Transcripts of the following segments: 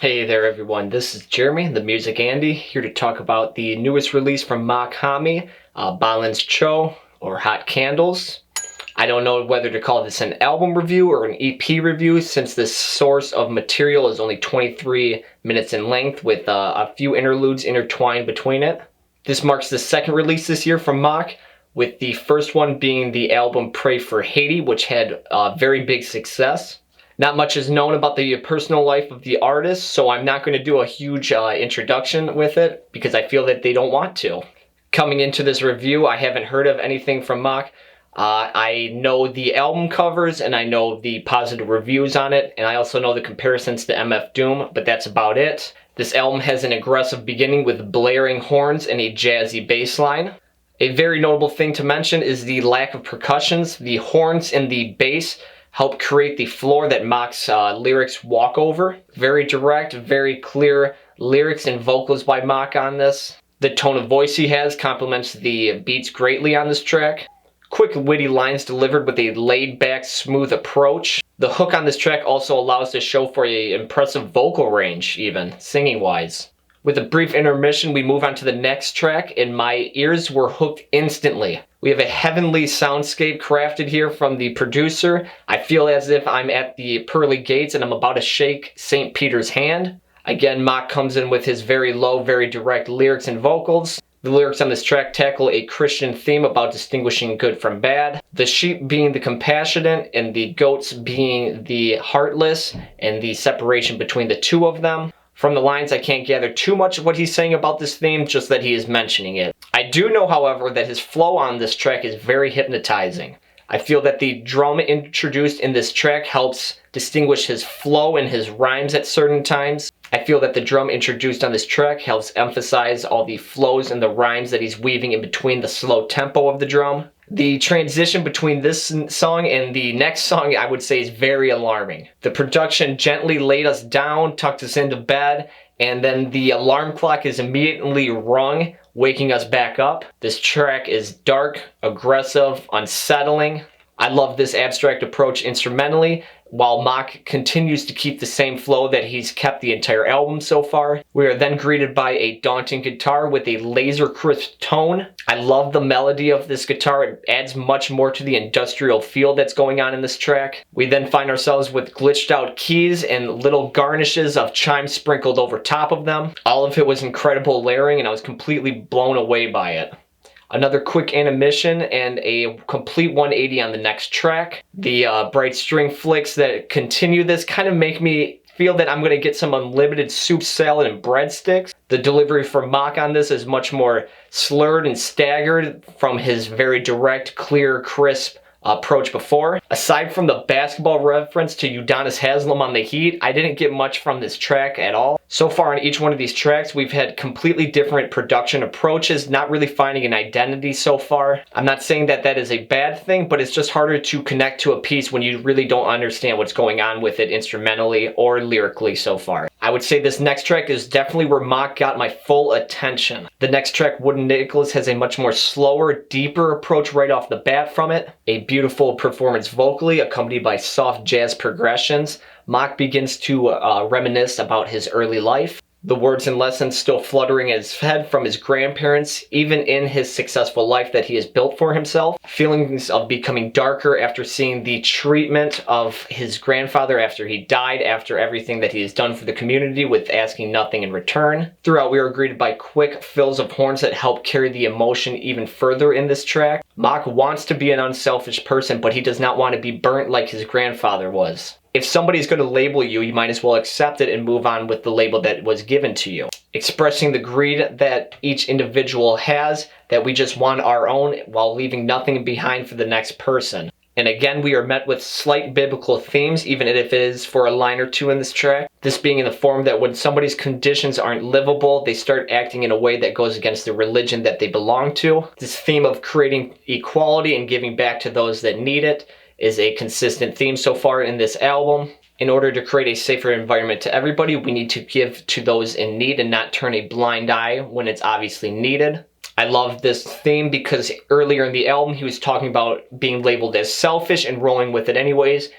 Hey there everyone, this is Jeremy, the Music Andy, here to talk about the newest release from Mach-Hommy, Balens Cho, or Hot Candles. I don't know whether to call this an album review or an EP review, since this source of material is only 23 minutes in length with a few interludes intertwined between it. This marks the second release this year from Mach, with the first one being the album Pray for Haiti, which had very big success. Not much is known about the personal life of the artist, so I'm not going to do a huge introduction with it because I feel that they don't want to. Coming into this review, I haven't heard of anything from Mach. I know the album covers and I know the positive reviews on it, and I also know the comparisons to MF Doom, but that's about it. This album has an aggressive beginning with blaring horns and a jazzy bass line. A very notable thing to mention is the lack of percussions. The horns and the bass help create the floor that Mach's lyrics walk over. Very direct, very clear lyrics and vocals by Mach on this. The tone of voice he has complements the beats greatly on this track. Quick, witty lines delivered with a laid-back, smooth approach. The hook on this track also allows the show for an impressive vocal range, even, singing-wise. With a brief intermission, we move on to the next track, and my ears were hooked instantly. We have a heavenly soundscape crafted here from the producer. I feel as if I'm at the pearly gates and I'm about to shake St. Peter's hand. Again, Mach comes in with his very low, very direct lyrics and vocals. The lyrics on this track tackle a Christian theme about distinguishing good from bad. The sheep being the compassionate and the goats being the heartless, and the separation between the two of them. From the lines, I can't gather too much of what he's saying about this theme, just that he is mentioning it. I do know, however, that his flow on this track is very hypnotizing. I feel that the drum introduced in this track helps distinguish his flow and his rhymes at certain times. I feel that the drum introduced on this track helps emphasize all the flows and the rhymes that he's weaving in between the slow tempo of the drum. The transition between this song and the next song, I would say, is very alarming. The production gently laid us down, tucked us into bed, and then the alarm clock is immediately rung, waking us back up. This track is dark, aggressive, unsettling. I love this abstract approach instrumentally, while Mach continues to keep the same flow that he's kept the entire album so far. We are then greeted by a daunting guitar with a laser crisp tone. I love the melody of this guitar. It adds much more to the industrial feel that's going on in this track. We then find ourselves with glitched out keys and little garnishes of chimes sprinkled over top of them. All of it was incredible layering, and I was completely blown away by it. Another quick intermission and a complete 180 on the next track. The bright string flicks that continue this kind of make me feel that I'm going to get some unlimited soup, salad, and breadsticks. The delivery from Mach on this is much more slurred and staggered from his very direct, clear, crisp approach before. Aside from the basketball reference to Udonis Haslem on the Heat, I didn't get much from this track at all. So far on each one of these tracks, we've had completely different production approaches, not really finding an identity so far. I'm not saying that that is a bad thing, but it's just harder to connect to a piece when you really don't understand what's going on with it instrumentally or lyrically so far. I would say this next track is definitely where Mach got my full attention. The next track, Wooden Nicholas, has a much more slower, deeper approach right off the bat from it. A beautiful performance vocally, accompanied by soft jazz progressions. Mach begins to reminisce about his early life. The words and lessons still fluttering in his head from his grandparents, even in his successful life that he has built for himself. Feelings of becoming darker after seeing the treatment of his grandfather after he died, after everything that he has done for the community with asking nothing in return. Throughout, we are greeted by quick fills of horns that help carry the emotion even further in this track. Mach wants to be an unselfish person, but he does not want to be burnt like his grandfather was. If somebody's going to label you, you might as well accept it and move on with the label that was given to you. Expressing the greed that each individual has, that we just want our own while leaving nothing behind for the next person. And again, we are met with slight biblical themes, even if it is for a line or two in this track. This being in the form that when somebody's conditions aren't livable, they start acting in a way that goes against the religion that they belong to. This theme of creating equality and giving back to those that need it is a consistent theme so far in this album. In order to create a safer environment to everybody, we need to give to those in need and not turn a blind eye when it's obviously needed. I love this theme because earlier in the album he was talking about being labeled as selfish and rolling with it anyways.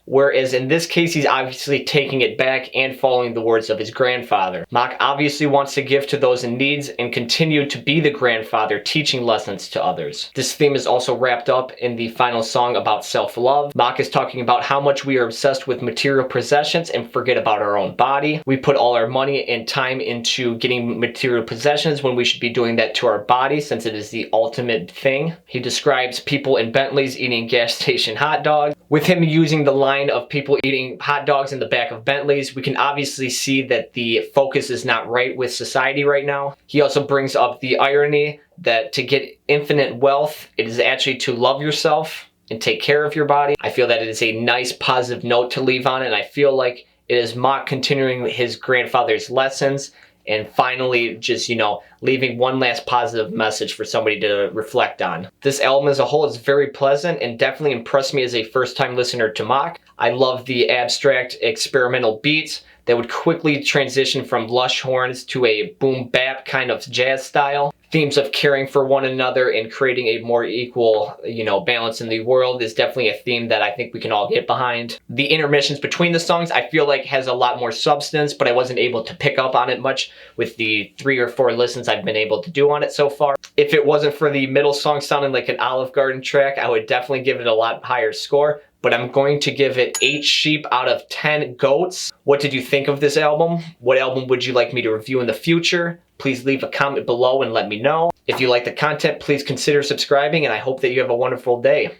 Whereas in this case, he's obviously taking it back and following the words of his grandfather. Mach obviously wants to give to those in need and continue to be the grandfather, teaching lessons to others. This theme is also wrapped up in the final song about self-love. Mach is talking about how much we are obsessed with material possessions and forget about our own body. We put all our money and time into getting material possessions when we should be doing that to our body, since it is the ultimate thing. He describes people in Bentleys eating gas station hot dogs. With him using the line of people eating hot dogs in the back of Bentleys, we can obviously see that the focus is not right with society right now. He also brings up the irony that to get infinite wealth, it is actually to love yourself and take care of your body. I feel that it is a nice positive note to leave on, and I feel like it is Mach continuing his grandfather's lessons and finally just, leaving one last positive message for somebody to reflect on. This album as a whole is very pleasant and definitely impressed me as a first-time listener to Mach. I love the abstract experimental beats that would quickly transition from lush horns to a boom bap kind of jazz style. Themes of caring for one another and creating a more equal, balance in the world is definitely a theme that I think we can all get behind. The intermissions between the songs I feel like has a lot more substance, but I wasn't able to pick up on it much with the 3 or 4 listens I've been able to do on it so far. If it wasn't for the middle song sounding like an Olive Garden track, I would definitely give it a lot higher score, but I'm going to give it 8 sheep out of 10 goats. What did you think of this album? What album would you like me to review in the future? Please leave a comment below and let me know. If you like the content, please consider subscribing, and I hope that you have a wonderful day.